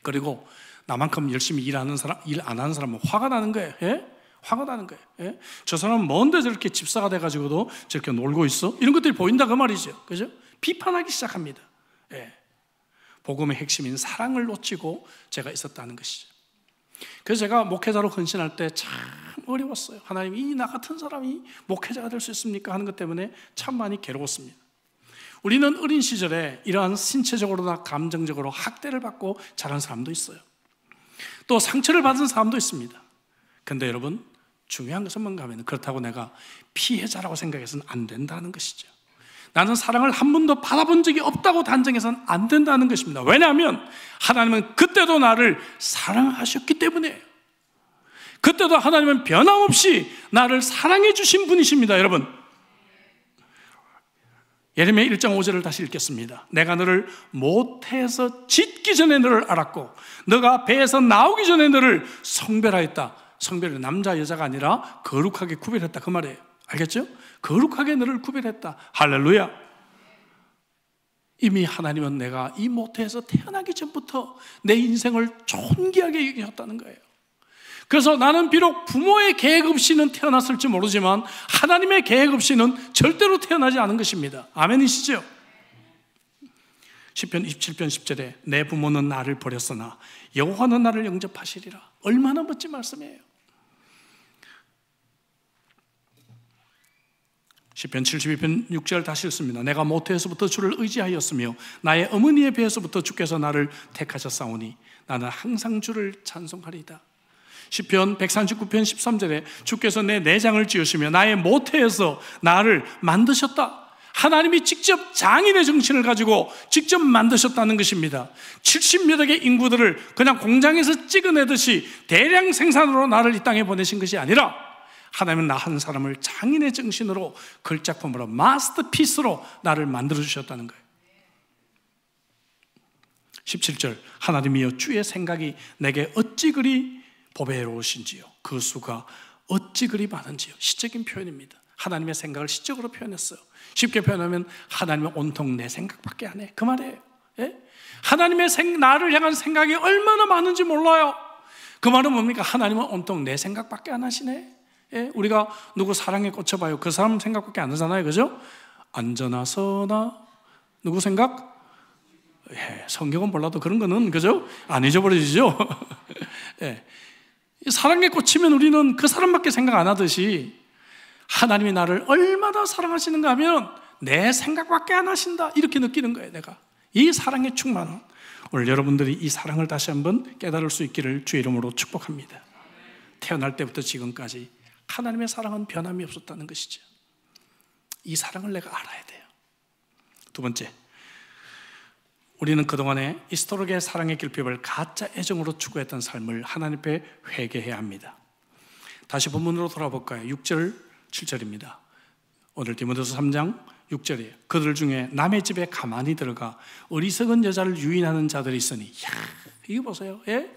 그리고 나만큼 열심히 일 안 하는 사람은 화가 나는 거예요. 예? 화가 나는 거예요. 예? 저 사람은 뭔데 저렇게 집사가 돼가지고도 저렇게 놀고 있어? 이런 것들이 보인다, 그 말이죠. 그죠? 비판하기 시작합니다. 예. 복음의 핵심인 사랑을 놓치고 제가 있었다는 것이죠. 그래서 제가 목회자로 헌신할 때 참 어려웠어요. 하나님, 이 나 같은 사람이 목회자가 될 수 있습니까? 하는 것 때문에 참 많이 괴로웠습니다. 우리는 어린 시절에 이러한 신체적으로나 감정적으로 학대를 받고 자란 사람도 있어요. 또 상처를 받은 사람도 있습니다. 그런데 여러분, 중요한 것은 뭔가 하면, 그렇다고 내가 피해자라고 생각해서는 안 된다는 것이죠. 나는 사랑을 한 번도 받아본 적이 없다고 단정해서는 안 된다는 것입니다. 왜냐하면 하나님은 그때도 나를 사랑하셨기 때문이에요. 그때도 하나님은 변함없이 나를 사랑해 주신 분이십니다. 여러분, 예레미야 1장 5절을 다시 읽겠습니다. 내가 너를 모태에서 짓기 전에 너를 알았고, 너가 배에서 나오기 전에 너를 성별하였다. 성별은 남자 여자가 아니라 거룩하게 구별했다, 그 말이에요. 알겠죠? 거룩하게 너를 구별했다. 할렐루야. 이미 하나님은 내가 이 모태에서 태어나기 전부터 내 인생을 존귀하게 여기셨다는 거예요. 그래서 나는 비록 부모의 계획 없이는 태어났을지 모르지만 하나님의 계획 없이는 절대로 태어나지 않은 것입니다. 아멘이시죠? 시편 27편 10절에 내 부모는 나를 버렸으나 여호와는 나를 영접하시리라. 얼마나 멋진 말씀이에요. 시편 72편 6절 다시 읽습니다. 내가 모태에서부터 주를 의지하였으며 나의 어머니의 배에서부터 주께서 나를 택하셨사오니 나는 항상 주를 찬송하리이다. 시편 139편 13절에 주께서 내 내장을 지으시며 나의 모태에서 나를 만드셨다. 하나님이 직접 장인의 정신을 가지고 직접 만드셨다는 것입니다. 70몇 억의 인구들을 그냥 공장에서 찍어내듯이 대량 생산으로 나를 이 땅에 보내신 것이 아니라 하나님은 나 한 사람을 장인의 정신으로, 걸작품으로, 마스터피스로 나를 만들어주셨다는 거예요. 17절 하나님이여 주의 생각이 내게 어찌 그리 보배로우신지요, 그 수가 어찌 그리 많은지요. 시적인 표현입니다. 하나님의 생각을 시적으로 표현했어요. 쉽게 표현하면 하나님은 온통 내 생각밖에 안 해, 그 말이에요. 예? 하나님의 나를 향한 생각이 얼마나 많은지 몰라요. 그 말은 뭡니까? 하나님은 온통 내 생각밖에 안 하시네. 예? 우리가 누구 사랑에 꽂혀봐요. 그 사람 생각밖에 안 하잖아요. 그죠? 앉아나 서나 누구 생각? 예, 성경은 몰라도 그런 거는, 그죠? 안 잊어버려지죠? 예. 사랑에 꽂히면 우리는 그 사람밖에 생각 안 하듯이 하나님이 나를 얼마나 사랑하시는가 하면 내 생각밖에 안 하신다, 이렇게 느끼는 거예요. 내가 이 사랑에 충만한, 오늘 여러분들이 이 사랑을 다시 한번 깨달을 수 있기를 주의 이름으로 축복합니다. 태어날 때부터 지금까지 하나님의 사랑은 변함이 없었다는 것이죠. 이 사랑을 내가 알아야 돼요. 두 번째, 우리는 그동안에 이스토록의 사랑의 길핍을 가짜 애정으로 추구했던 삶을 하나님 앞에 회개해야 합니다. 다시 본문으로 돌아볼까요? 6절 7절입니다. 오늘 디모데서 3장 6절이에요. 그들 중에 남의 집에 가만히 들어가 어리석은 여자를 유인하는 자들이 있으니, 이야, 이거 보세요. 예?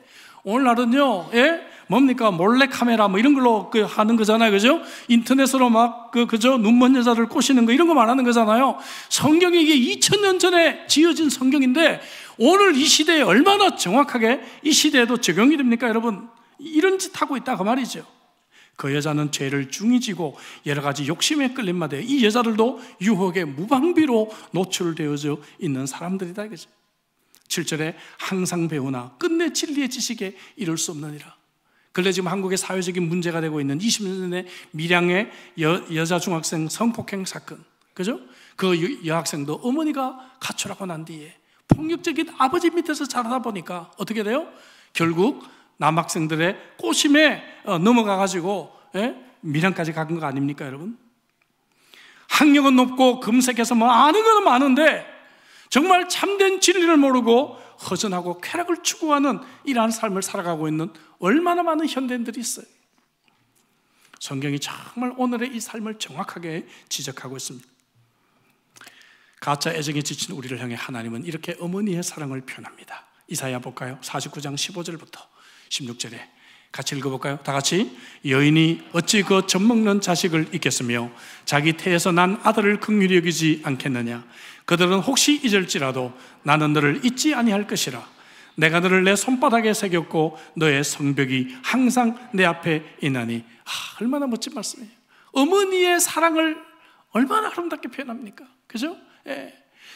오늘날은요, 예? 뭡니까? 몰래카메라 뭐 이런 걸로 하는 거잖아요. 그죠? 인터넷으로 막 그죠? 눈먼 여자를 꼬시는 거, 이런 거 말하는 거잖아요. 성경이 이게 2000년 전에 지어진 성경인데 오늘 이 시대에 얼마나 정확하게 이 시대에도 적용이 됩니까, 여러분? 이런 짓 하고 있다, 그 말이죠. 그 여자는 죄를 중히 지고 여러 가지 욕심에 끌림마다 이 여자들도 유혹의 무방비로 노출되어져 있는 사람들이다, 이거죠. 7절에 항상 배우나 끝내 진리의 지식에 이를 수 없느니라. 근래 지금 한국의 사회적인 문제가 되고 있는 20년 전에 밀양의 여자 중학생 성폭행 사건, 그죠? 그 여학생도 어머니가 가출하고 난 뒤에 폭력적인 아버지 밑에서 자라다 보니까 어떻게 돼요? 결국 남학생들의 꼬심에 넘어가가지고 밀양까지 간 거 아닙니까, 여러분? 학력은 높고 금색해서 뭐 아는 건 많은데 정말 참된 진리를 모르고 허전하고 쾌락을 추구하는 이러한 삶을 살아가고 있는 얼마나 많은 현대인들이 있어요. 성경이 정말 오늘의 이 삶을 정확하게 지적하고 있습니다. 가짜 애정에 지친 우리를 향해 하나님은 이렇게 어머니의 사랑을 표현합니다. 이사야 볼까요? 49장 15절부터 16절에 같이 읽어볼까요? 다 같이. 여인이 어찌 그 젖먹는 자식을 잊겠으며 자기 태에서 난 아들을 긍휼히 여기지 않겠느냐. 그들은 혹시 잊을지라도 나는 너를 잊지 아니할 것이라. 내가 너를 내 손바닥에 새겼고 너의 성벽이 항상 내 앞에 있나니. 얼마나 멋진 말씀이에요. 어머니의 사랑을 얼마나 아름답게 표현합니까? 그죠?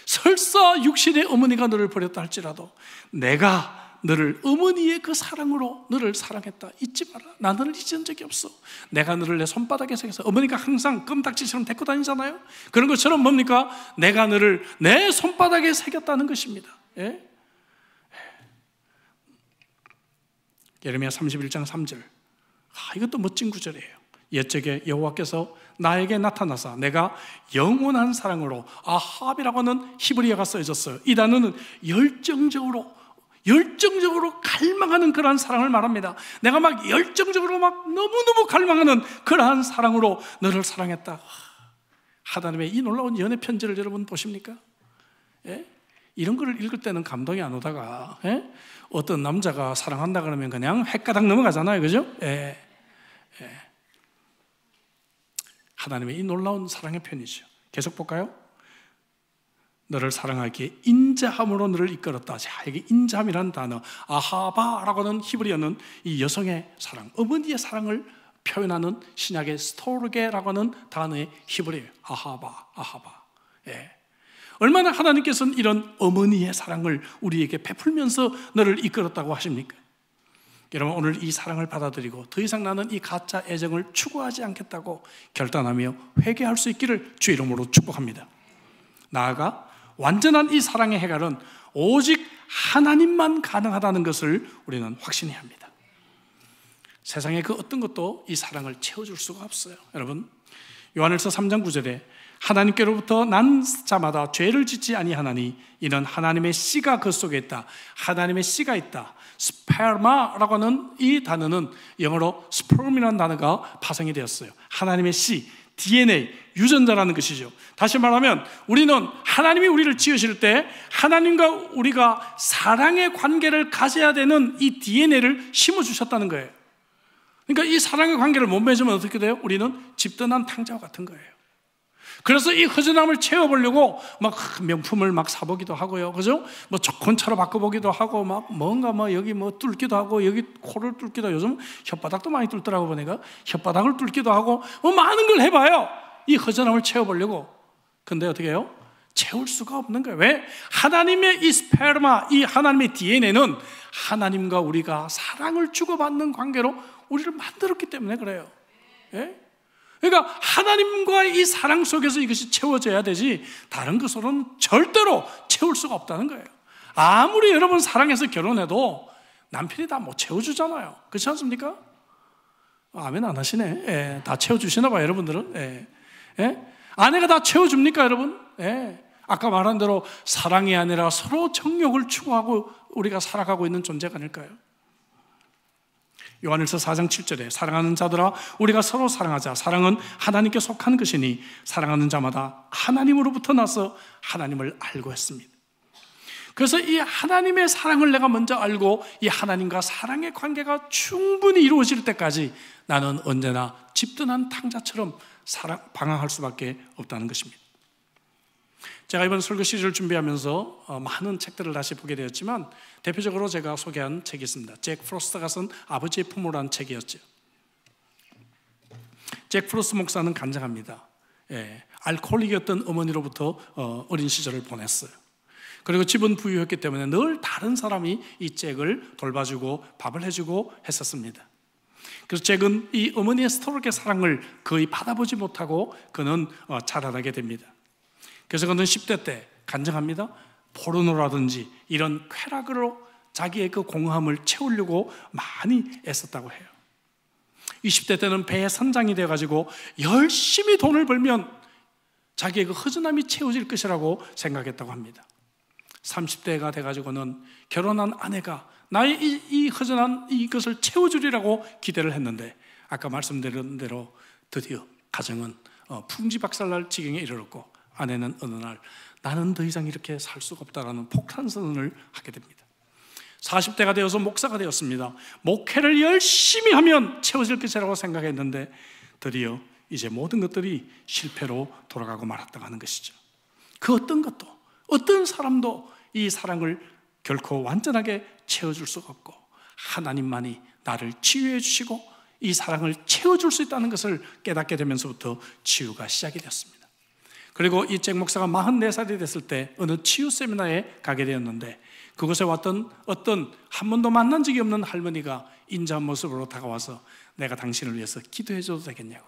설사 육신의 어머니가 너를 버렸다 할지라도 내가 너를 어머니의 그 사랑으로 너를 사랑했다. 잊지 마라. 나 너를 잊은 적이 없어. 내가 너를 내 손바닥에 새겨서, 어머니가 항상 껌딱지처럼 데리고 다니잖아요. 그런 것처럼 뭡니까? 내가 너를 내 손바닥에 새겼다는 것입니다. 예레미야 31장 3절. 이것도 멋진 구절이에요. 옛적에 여호와께서 나에게 나타나사 내가 영원한 사랑으로, 아합이라고 하는 히브리어가 써졌어요. 이 단어는 열정적으로 갈망하는 그러한 사랑을 말합니다. 내가 막 열정적으로 막 너무너무 갈망하는 그러한 사랑으로 너를 사랑했다. 하나님의 이 놀라운 연애 편지를 여러분 보십니까? 이런 거를 읽을 때는 감동이 안 오다가 어떤 남자가 사랑한다 그러면 그냥 헷가닥 넘어가잖아요. 그죠? 하나님의 이 놀라운 사랑의 편이죠. 계속 볼까요? 너를 사랑하기에 인자함으로 너를 이끌었다. 자, 이게 인자함이라는 단어, 아하바라고 하는 히브리어는 이 여성의 사랑, 어머니의 사랑을 표현하는 신약의 스토르게라고 하는 단어의 히브리어예요. 아하바. 얼마나 하나님께서는 이런 어머니의 사랑을 우리에게 베풀면서 너를 이끌었다고 하십니까? 여러분, 오늘 이 사랑을 받아들이고 더 이상 나는 이 가짜 애정을 추구하지 않겠다고 결단하며 회개할 수 있기를 주의 이름으로 축복합니다. 나아가 완전한 이 사랑의 해결은 오직 하나님만 가능하다는 것을 우리는 확신해야 합니다. 세상의 그 어떤 것도 이 사랑을 채워줄 수가 없어요. 여러분, 요한일서 3장 9절에 하나님께로부터 난 자마다 죄를 짓지 아니하나니 이는 하나님의 씨가 그 속에 있다. 하나님의 씨가 있다. 스페르마라고 하는 이 단어는 영어로 스perm이라는 단어가 파생이 되었어요. 하나님의 씨, DNA, 유전자라는 것이죠. 다시 말하면 우리는 하나님이 우리를 지으실 때 하나님과 우리가 사랑의 관계를 가져야 되는 이 DNA를 심어주셨다는 거예요. 그러니까 이 사랑의 관계를 못 맺으면 어떻게 돼요? 우리는 집떠난 탕자와 같은 거예요. 그래서 이 허전함을 채워보려고 막 명품을 막 사보기도 하고요. 그죠? 뭐 좋은 차로 바꿔보기도 하고 막 뭔가 뭐 여기 뭐 뚫기도 하고 여기 코를 뚫기도 하고 요즘 혓바닥도 많이 뚫더라고 보니까 혓바닥을 뚫기도 하고 뭐 많은 걸 해봐요. 이 허전함을 채워보려고. 근데 어떻게 해요? 채울 수가 없는 거예요. 왜? 하나님의 이 스페르마, 이 하나님의 DNA는 하나님과 우리가 사랑을 주고받는 관계로 우리를 만들었기 때문에 그래요. 그러니까 하나님과의 이 사랑 속에서 이것이 채워져야 되지 다른 것으로는 절대로 채울 수가 없다는 거예요. 아무리 여러분 사랑해서 결혼해도 남편이 다 못 채워주잖아요. 그렇지 않습니까? 아멘 안 하시네. 다 채워주시나 봐요, 여러분들은. 아내가 다 채워줍니까, 여러분? 아까 말한 대로 사랑이 아니라 서로 정욕을 추구하고 우리가 살아가고 있는 존재가 아닐까요? 요한일서 4장 7절에 사랑하는 자들아 우리가 서로 사랑하자. 사랑은 하나님께 속한 것이니 사랑하는 자마다 하나님으로부터 나서 하나님을 알고 했습니다. 그래서 이 하나님의 사랑을 내가 먼저 알고 이 하나님과 사랑의 관계가 충분히 이루어질 때까지 나는 언제나 집든한 탕자처럼 방황할 수밖에 없다는 것입니다. 제가 이번 설교 시리즈를 준비하면서 많은 책들을 다시 보게 되었지만 대표적으로 제가 소개한 책이 있습니다. 잭 프로스트가 쓴 아버지의 품으라는 책이었죠. 잭 프로스트 목사는 간증합니다. 알코올릭이었던 어머니로부터 어린 시절을 보냈어요. 그리고 집은 부유했기 때문에 늘 다른 사람이 이 잭을 돌봐주고 밥을 해주고 했었습니다. 그래서 잭은 이 어머니의 스토록의 사랑을 거의 받아보지 못하고 그는 자라나게 됩니다. 그래서 그는 10대 때 간증합니다. 포르노라든지 이런 쾌락으로 자기의 그 공허함을 채우려고 많이 애썼다고 해요. 20대 때는 배의 선장이 되어가지고 열심히 돈을 벌면 자기의 그 허전함이 채워질 것이라고 생각했다고 합니다. 30대가 돼가지고는 결혼한 아내가 나의 이 허전한 이것을 채워주리라고 기대를 했는데, 아까 말씀드린 대로 드디어 가정은 풍지박살날 지경에 이르렀고, 아내는 어느 날 나는 더 이상 이렇게 살 수가 없다라는 폭탄 선언을 하게 됩니다. 40대가 되어서 목사가 되었습니다. 목회를 열심히 하면 채워질 것이라고 생각했는데 드디어 이제 모든 것들이 실패로 돌아가고 말았다고 하는 것이죠. 그 어떤 것도, 어떤 사람도 이 사랑을 결코 완전하게 채워줄 수가 없고, 하나님만이 나를 치유해 주시고 이 사랑을 채워줄 수 있다는 것을 깨닫게 되면서부터 치유가 시작이 되었습니다. 그리고 이 잭 목사가 44살이 됐을 때 어느 치유 세미나에 가게 되었는데, 그곳에 왔던 어떤 한 번도 만난 적이 없는 할머니가 인자한 모습으로 다가와서 내가 당신을 위해서 기도해 줘도 되겠냐고.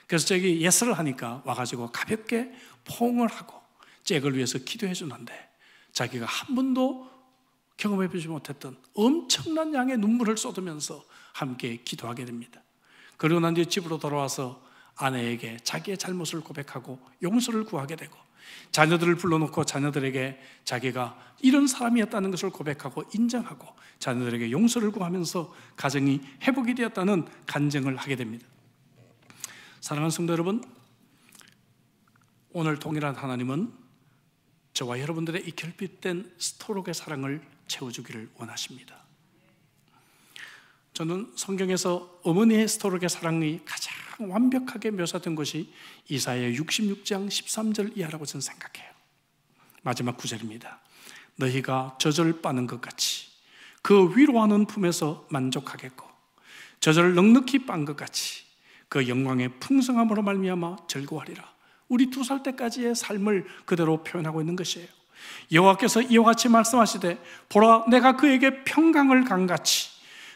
그래서 잭이 예스를 하니까 와가지고 가볍게 포옹을 하고 잭을 위해서 기도해 주는데, 자기가 한 번도 경험해 보지 못했던 엄청난 양의 눈물을 쏟으면서 함께 기도하게 됩니다. 그리고 난 뒤에 집으로 돌아와서 아내에게 자기의 잘못을 고백하고 용서를 구하게 되고, 자녀들을 불러놓고 자녀들에게 자기가 이런 사람이었다는 것을 고백하고 인정하고 자녀들에게 용서를 구하면서 가정이 회복이 되었다는 간증을 하게 됩니다. 사랑하는 성도 여러분, 오늘 동일한 하나님은 저와 여러분들의 이 결핍된 스토록의 사랑을 채워주기를 원하십니다. 저는 성경에서 어머니의 스토록의 사랑이 가장 완벽하게 묘사된 것이 이사야 66장 13절 이하라고 저는 생각해요. 마지막 구절입니다. 너희가 젖을 빠는 것 같이 그 위로하는 품에서 만족하겠고, 젖을 넉넉히 빤 것 같이 그 영광의 풍성함으로 말미암아 즐거워하리라. 우리 2살 때까지의 삶을 그대로 표현하고 있는 것이에요. 여호와께서 이와 같이 말씀하시되, 보라 내가 그에게 평강을 강같이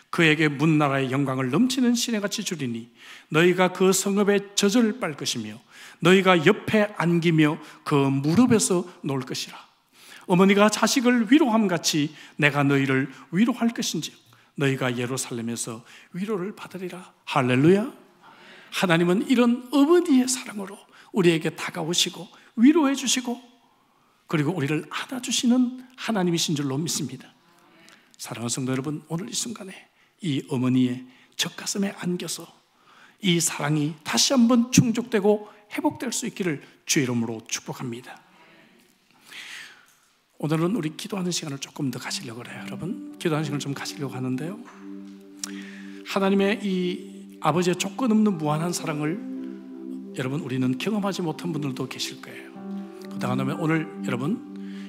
그에게 문나라의 영광을 넘치는 시내같이 주리니 너희가 그 성읍에 젖을 빨 것이며 너희가 옆에 안기며 그 무릎에서 놓을 것이라. 어머니가 자식을 위로함같이 내가 너희를 위로할 것인지 너희가 예루살렘에서 위로를 받으리라. 할렐루야. 하나님은 이런 어머니의 사랑으로 우리에게 다가오시고 위로해 주시고 그리고 우리를 안아주시는 하나님이신 줄로 믿습니다. 사랑하는 성도 여러분, 오늘 이 순간에 이 어머니의 젖가슴에 안겨서 이 사랑이 다시 한번 충족되고 회복될 수 있기를 주의 이름으로 축복합니다. 오늘은 우리 기도하는 시간을 조금 더 가지려고 해요. 여러분, 기도하는 시간을 좀 가지려고 하는데요, 하나님의 이 아버지의 조건 없는 무한한 사랑을 여러분 우리는 경험하지 못한 분들도 계실 거예요. 그다음에 오늘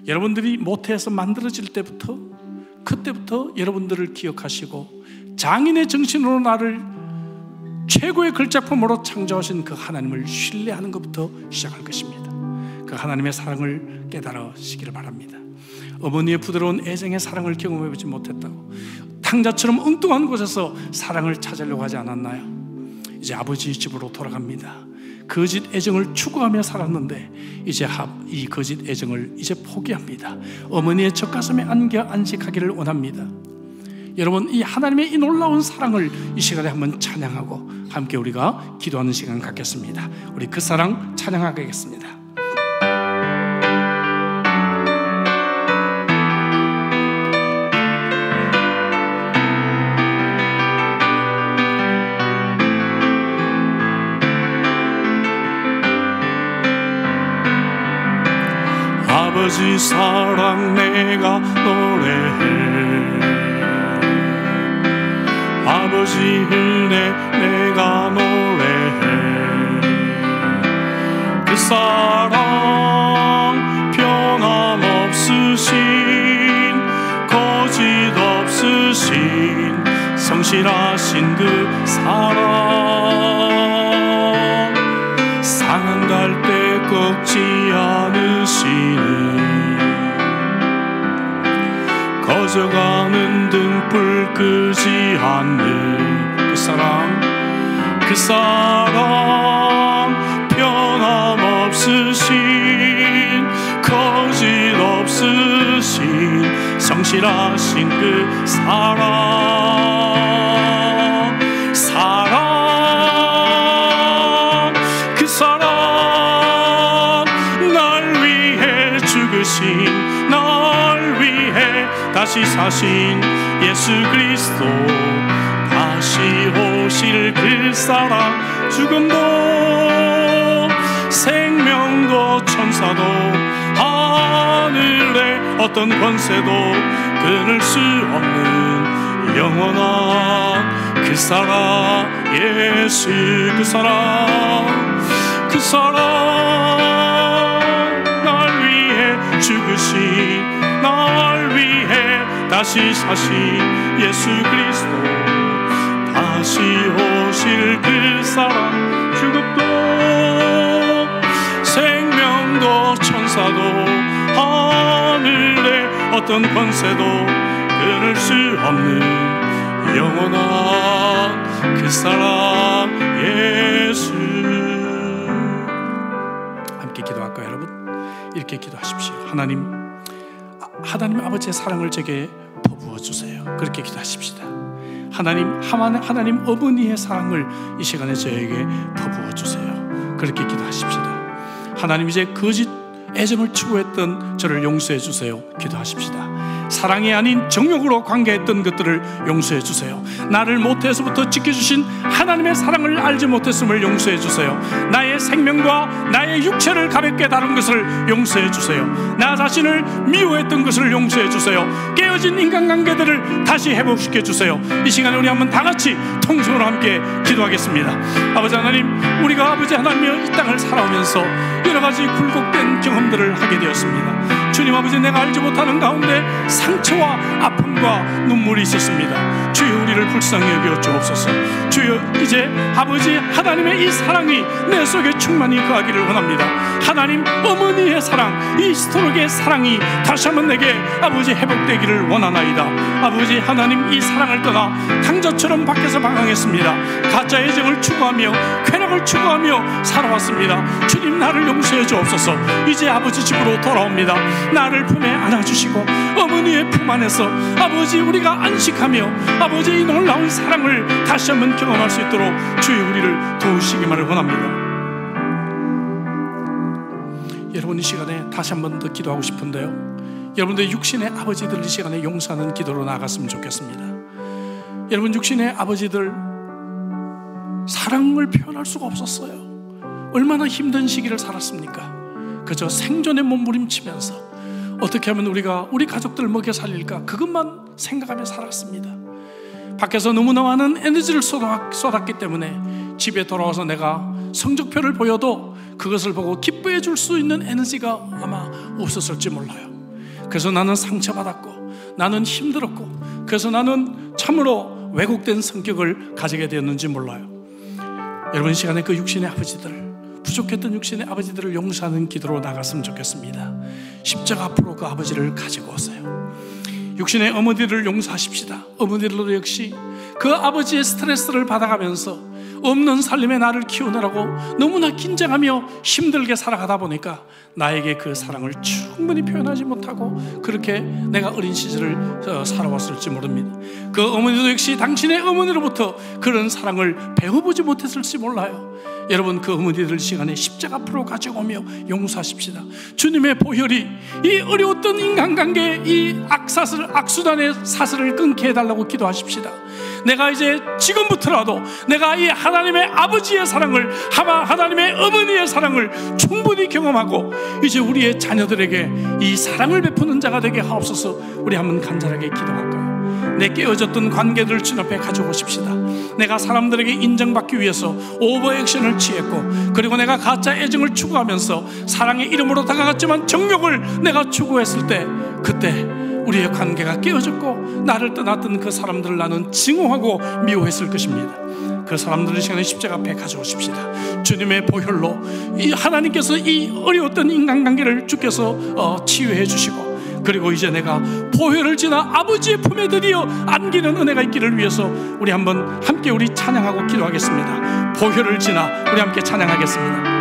여러분들이 모태에서 만들어질 때부터, 그때부터 여러분들을 기억하시고 장인의 정신으로 나를 최고의 걸작품으로 창조하신 그 하나님을 신뢰하는 것부터 시작할 것입니다. 그 하나님의 사랑을 깨달으시기를 바랍니다. 어머니의 부드러운 애정의 사랑을 경험해보지 못했다고 탕자처럼 엉뚱한 곳에서 사랑을 찾으려고 하지 않았나요? 이제 아버지 집으로 돌아갑니다. 거짓 애정을 추구하며 살았는데 이제 이 거짓 애정을 이제 포기합니다. 어머니의 젖가슴에 안겨 안식하기를 원합니다. 여러분, 이 하나님의 이 놀라운 사랑을 이 시간에 한번 찬양하고 함께 우리가 기도하는 시간 갖겠습니다. 우리 그 사랑 찬양하겠습니다. 아버지 사랑 내가 노래해, 아버지 은혜 내가 노래해. 그 사랑 변함없으신, 거짓 없으신, 성실하신 그 사랑, 상한 갈 때 꺾지 않으시는, 꺼져가는 등불 끄지 않는 그 사랑, 그 사랑 변함없으신 거짓 없으신 성실하신 그 사랑 그 사랑 날 위해 죽으신 날 위해 다시 사신 예수 그리스도 다시 오실 그 사랑 죽음도 생명도 천사도 하늘의 어떤 권세도 끊을 수 없는 영원한 그 사랑 예수 그 사랑 날 위해 죽으신 날 위해 다시 사신 예수 그리스도 다시 오실 그 사랑 죽음도 생명도 천사도 하늘의 어떤 권세도 끊을 수 없는 영원한 그 사랑 예수. 함께 기도할까요 여러분? 이렇게 기도하십시오. 하나님 아버지의 사랑을 제게 퍼부어 주세요. 그렇게 기도하십시다. 하나님 어머니의 사랑을 이 시간에 저에게 퍼부어 주세요. 그렇게 기도하십시다. 하나님 이제 거짓 애정을 추구했던 저를 용서해 주세요. 기도하십시다. 사랑이 아닌 정욕으로 관계했던 것들을 용서해 주세요. 나를 모태에서부터 지켜주신 하나님의 사랑을 알지 못했음을 용서해 주세요. 나의 생명과 나의 육체를 가볍게 다룬 것을 용서해 주세요. 나 자신을 미워했던 것을 용서해 주세요. 깨어진 인간관계들을 다시 회복시켜 주세요. 이 시간에 우리 한번 다 같이 통성으로 함께 기도하겠습니다. 아버지 하나님, 우리가 아버지 하나님이여 이 땅을 살아오면서 여러 가지 굴곡된 경험들을 하게 되었습니다. 주님 아버지, 내가 알지 못하는 가운데 상처와 아픔과 눈물이 있었습니다. 주여 우리를 불쌍히 여겨 주옵소서. 주여 이제 아버지 하나님의 이 사랑이 내 속에 충만히 거하기를 원합니다. 하나님 어머니의 사랑, 이 스토록의 사랑이 다시 한번 내게 아버지 회복되기를 원하나이다. 아버지 하나님, 이 사랑을 떠나 탕자처럼 밖에서 방황했습니다. 가짜 애정을 추구하며 쾌락을 추구하며 살아왔습니다. 주님 나를 용서해 주옵소서. 이제 아버지 집으로 돌아옵니다. 나를 품에 안아주시고 어머니의 품 안에서 아버지 우리가 안식하며 아버지 이 놀라운 사랑을 다시 한번 경험할 수 있도록 주여 우리를 도우시기만을 원합니다. 여러분 이 시간에 다시 한번 더 기도하고 싶은데요, 여러분들 육신의 아버지들 이 시간에 용서하는 기도로 나갔으면 좋겠습니다. 여러분 육신의 아버지들 사랑을 표현할 수가 없었어요. 얼마나 힘든 시기를 살았습니까? 그저 생존에 몸부림치면서 어떻게 하면 우리가 우리 가족들을 먹여 살릴까, 그것만 생각하며 살았습니다. 밖에서 너무나 많은 에너지를 쏟았기 때문에 집에 돌아와서 내가 성적표를 보여도 그것을 보고 기뻐해 줄 수 있는 에너지가 아마 없었을지 몰라요. 그래서 나는 상처받았고 나는 힘들었고, 그래서 나는 참으로 왜곡된 성격을 가지게 되었는지 몰라요. 여러분 이 시간에 그 육신의 아버지들, 부족했던 육신의 아버지들을 용서하는 기도로 나갔으면 좋겠습니다. 십자가 앞으로 그 아버지를 가지고 오세요. 육신의 어머니들을 용서하십시다. 어머니들도 역시 그 아버지의 스트레스를 받아가면서 없는 살림에 나를 키우느라고 너무나 긴장하며 힘들게 살아가다 보니까 나에게 그 사랑을 충분히 표현하지 못하고 그렇게 내가 어린 시절을 살아왔을지 모릅니다. 그 어머니도 역시 당신의 어머니로부터 그런 사랑을 배워보지 못했을지 몰라요. 여러분 그 어머니들 시간에 십자가 앞으로 가지고 오며 용서하십시다. 주님의 보혈이 이 어려웠던 인간관계의 이 악수단의 사슬을 끊게 해달라고 기도하십시다. 내가 이제 지금부터라도 내가 이 하나님의 아버지의 사랑을, 하나님의 어머니의 사랑을 충분히 경험하고 이제 우리의 자녀들에게 이 사랑을 베푸는 자가 되게 하옵소서. 우리 한번 간절하게 기도할까요? 내 깨어졌던 관계들을 주님 앞에 가져오십시다. 내가 사람들에게 인정받기 위해서 오버액션을 취했고, 그리고 내가 가짜 애정을 추구하면서 사랑의 이름으로 다가갔지만 정욕을 내가 추구했을 때, 그때 우리의 관계가 깨어졌고 나를 떠났던 그 사람들을 나는 증오하고 미워했을 것입니다. 그 사람들을 시간에 십자가 앞에 가져오십시다. 주님의 보혈로 이 하나님께서 이 어려웠던 인간관계를 주께서 치유해 주시고, 그리고 이제 내가 보혈을 지나 아버지의 품에 드디어 안기는 은혜가 있기를 위해서 우리 한번 함께 우리 찬양하고 기도하겠습니다. 보혈을 지나 우리 함께 찬양하겠습니다.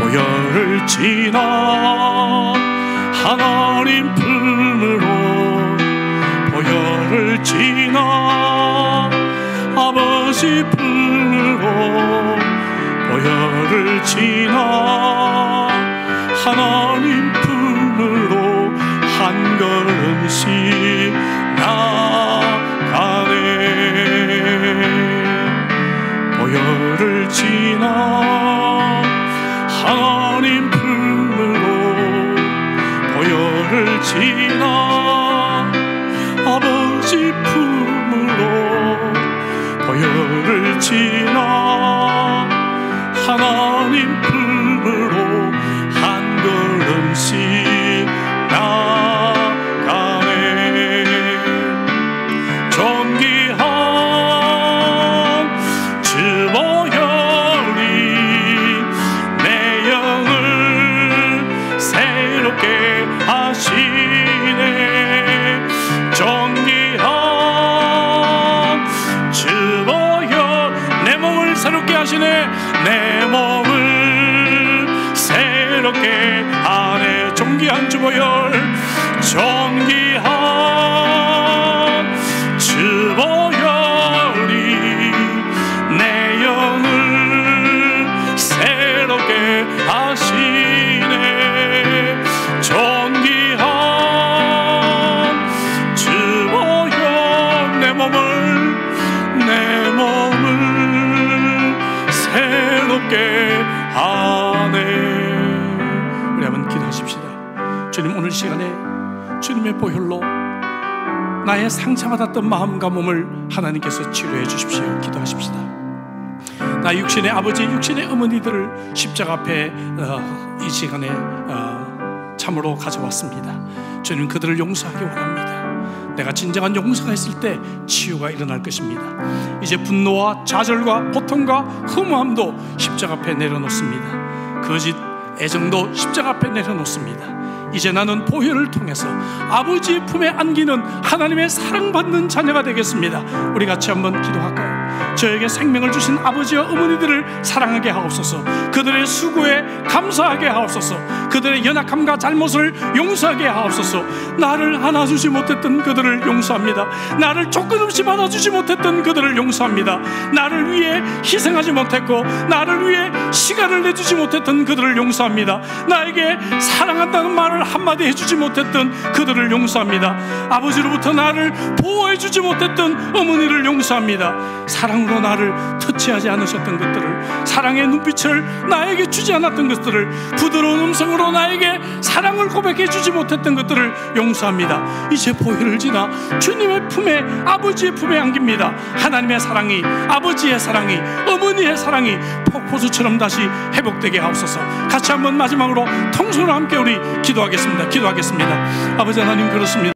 보혈을 지나 하나님 품으로, 보혈을 지나 아버지 품으로, 보혈을 지나 하나님 품으로 한 걸음씩 나가네. 보혈을 지나 하나님 품으로, 보혈을 지나 아버지 품으로, 보혈을 지나 하나님 품으로 한 걸음씩 나가네. 존귀한 주 보혈이 내 영을 새롭게 하시네. 존귀한 주 보혈 내 몸을 새롭게 하시네. 내 몸을 새롭게 하네. 존귀한 주 보혈, 존귀한 주 보혈이 내 영을 새롭게 하시네. 존귀한 주 보혈 내 몸을 새롭게 하네. 우리 한번 기도하십시다. 주님, 오늘 시간에 주님의 보혈로 나의 상처받았던 마음과 몸을 하나님께서 치료해 주십시오. 기도하십시다. 나 육신의 아버지, 육신의 어머니들을 십자가 앞에 이 시간에 참으로 가져왔습니다. 주님, 그들을 용서하기 원합니다. 내가 진정한 용서가 있을 때 치유가 일어날 것입니다. 이제 분노와 좌절과 고통과 허무함도 십자가 앞에 내려놓습니다. 거짓 애정도 십자가 앞에 내려놓습니다. 이제 나는 보혈을 통해서 아버지의 품에 안기는 하나님의 사랑받는 자녀가 되겠습니다. 우리 같이 한번 기도할까요? 저에게 생명을 주신 아버지와 어머니들을 사랑하게 하옵소서. 그들의 수고에 감사하게 하옵소서. 그들의 연약함과 잘못을 용서하게 하옵소서. 나를 안아주지 못했던 그들을 용서합니다. 나를 조건 없이 받아주지 못했던 그들을 용서합니다. 나를 위해 희생하지 못했고 나를 위해 시간을 내주지 못했던 그들을 용서합니다. 나에게 사랑한다는 말을 한마디 해주지 못했던 그들을 용서합니다. 아버지로부터 나를 보호해주지 못했던 어머니를 용서합니다. 사랑으로 나를 터치하지 않으셨던 것들을, 사랑의 눈빛을 나에게 주지 않았던 것들을, 부드러운 음성으로 나에게 사랑을 고백해주지 못했던 것들을 용서합니다. 이제 보혈을 지나 주님의 품에, 아버지의 품에 안깁니다. 하나님의 사랑이, 아버지의 사랑이, 어머니의 사랑이 폭포수처럼 다시 회복되게 하옵소서. 같이 한번 마지막으로 통성으로 함께 우리 기도하겠습니다. 아버지 하나님, 그렇습니다.